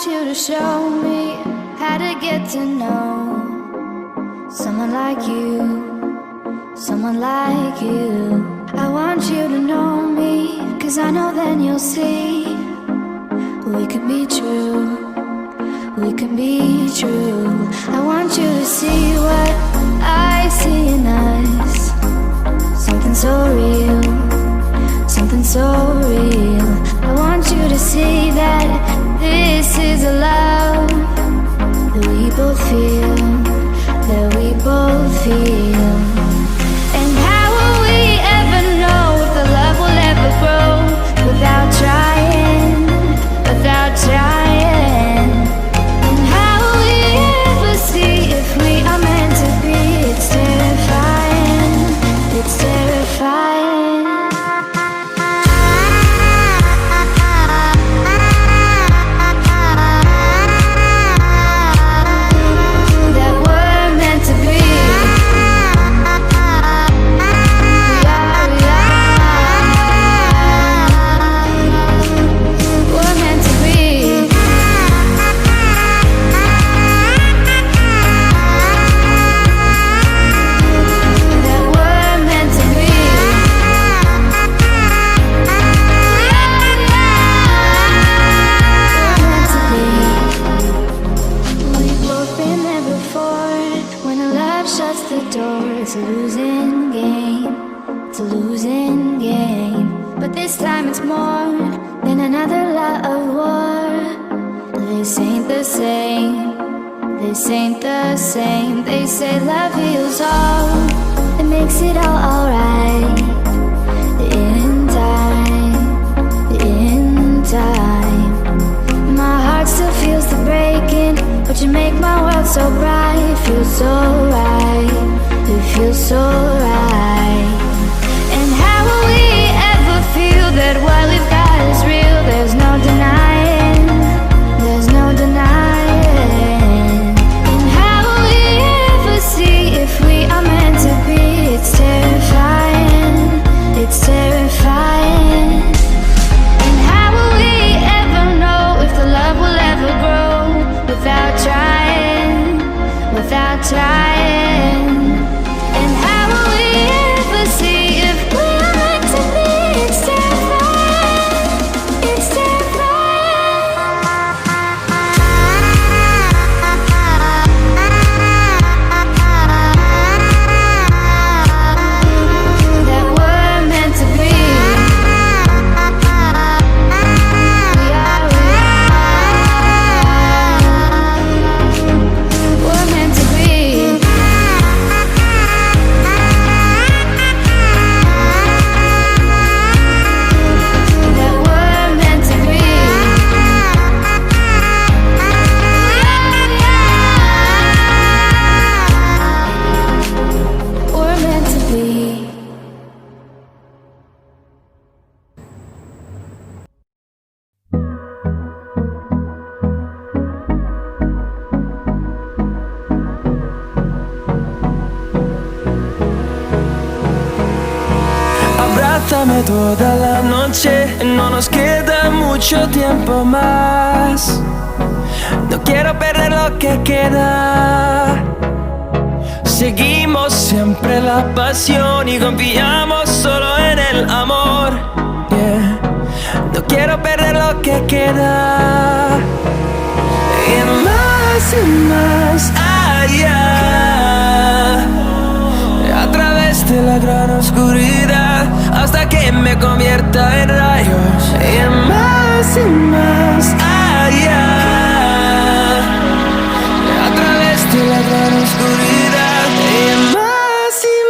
want you to show me how to get to know someone like you, someone like you. I want you to know me, 'cause I know then you'll see we could be true, we can be true. I want you to see what I see in us, something so real, something so real. I want you to see that this is a love that we both feel, that we both feel. And how will we ever know if the love will ever grow without trying, without trying? And how will we ever see if we are meant to be? It's terrifying, it's terrifying. It's a losing game, it's a losing game. But this time it's more than another lot of war. This ain't the same, this ain't the same. They say love heals all, it makes it all alright. In time, in time. My heart still feels the breaking, but you make my world so bright. Feels so right, it feels so right. And how will we ever feel that what we've got is real? There's no denying, there's no denying. And how will we ever see if we are meant to be? It's terrifying, it's terrifying. And how will we ever know if the love will ever grow without trying, without trying? And how will we ever see if we are meant to be? It's terrifying, it's terrifying. That we're meant to be. We are, we're meant to be. That we're meant to be. We're meant to be. Abrázame toda la noche, no nos queda mucho tiempo más. No quiero perder lo que queda. Seguimos siempre la pasión y confiamos solo en el amor. Yeah. No quiero perder lo que queda. Y más allá, a través de la gran oscuridad, hasta que me convierta en rayos. Y más allá, a través de la gran oscuridad. Y más allá.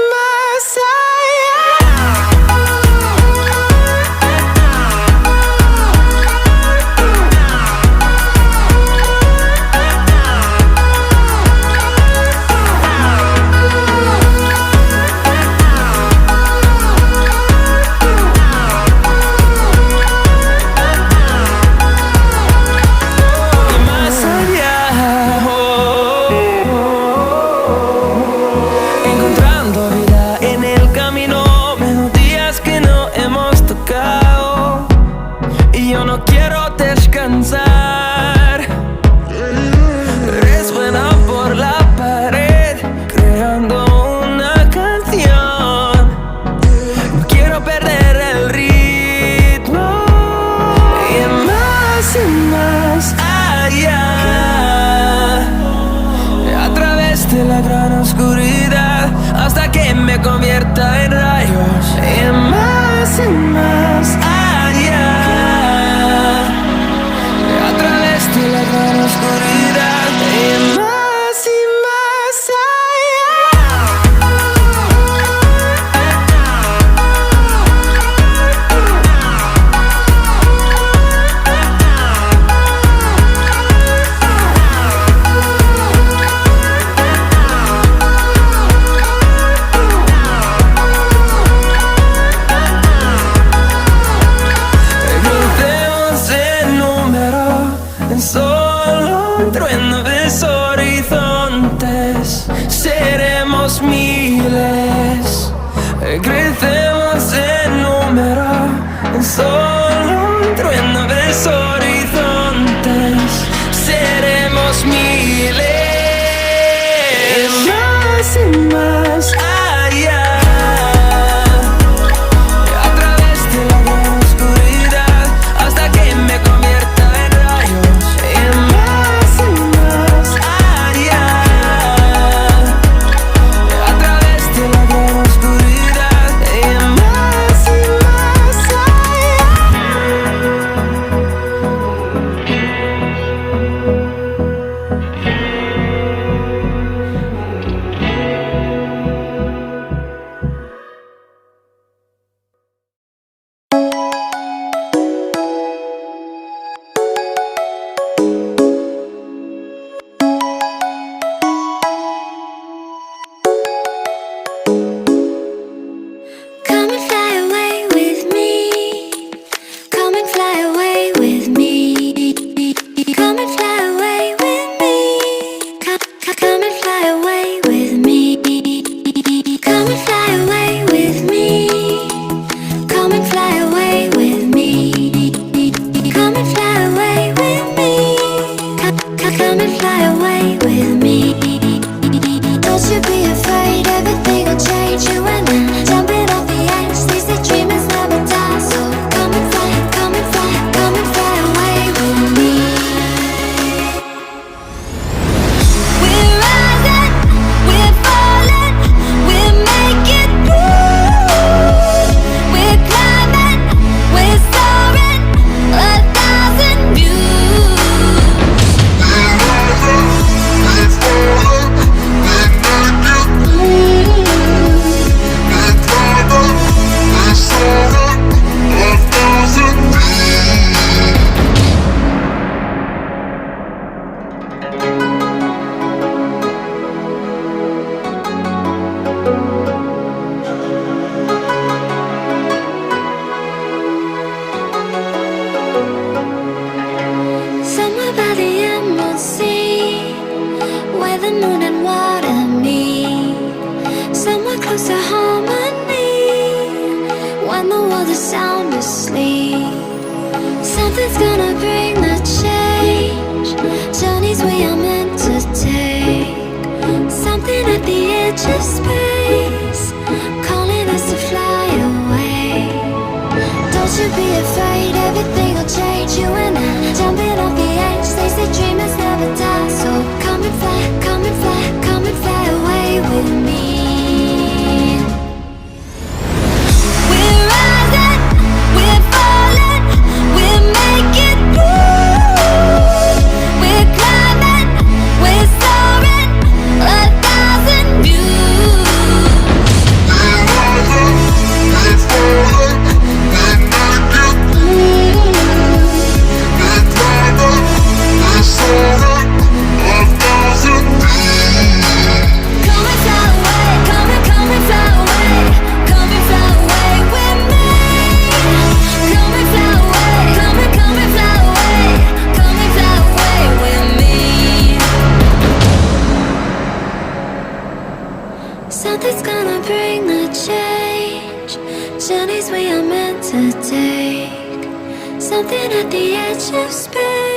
perder el ritmo. Y más allá, a través de la gran oscuridad, hasta que me convierta en rayos. Y más allá, a través de la gran oscuridad. Y más crecemos en número, en solo un trueno de horizontes. Seremos miles, y más allá, a través de la gran oscuridad, hasta que me convierta en rayos. Y más allá, a través de la gran oscuridad. Come and fly away with me. Come and fly away with me. Come and fly away with me. Come and fly away with me. Come and fly away with me. Come and fly away with me. Come and fly away with me. Come and fly away with me. Don't you be afraid, everything will change. You and I jumping off the edge. They say dreamers never die, so come and fly, come and fly, come and fly away with me. We're rising, we're falling, we're making moves. We're climbing, we're soaring, 1,000 views. Somewhere by the emerald sea, where the moon and water meet. Somewhere close to harmony, when the world is sound asleep. Something's gonna bring the change, journeys we are meant to take. Something at the edge of space, calling us to fly away. Don't you be afraid, everything will change. You and I jumping off the edge. They say dreamers never die, so come and fly, come and fly, come and fly away with me. We're rising, we're falling, we're making moves. We're climbing, we're soaring, 1,000 views. Something's gonna bring the change, journeys we are meant to take. Something at the edge of space.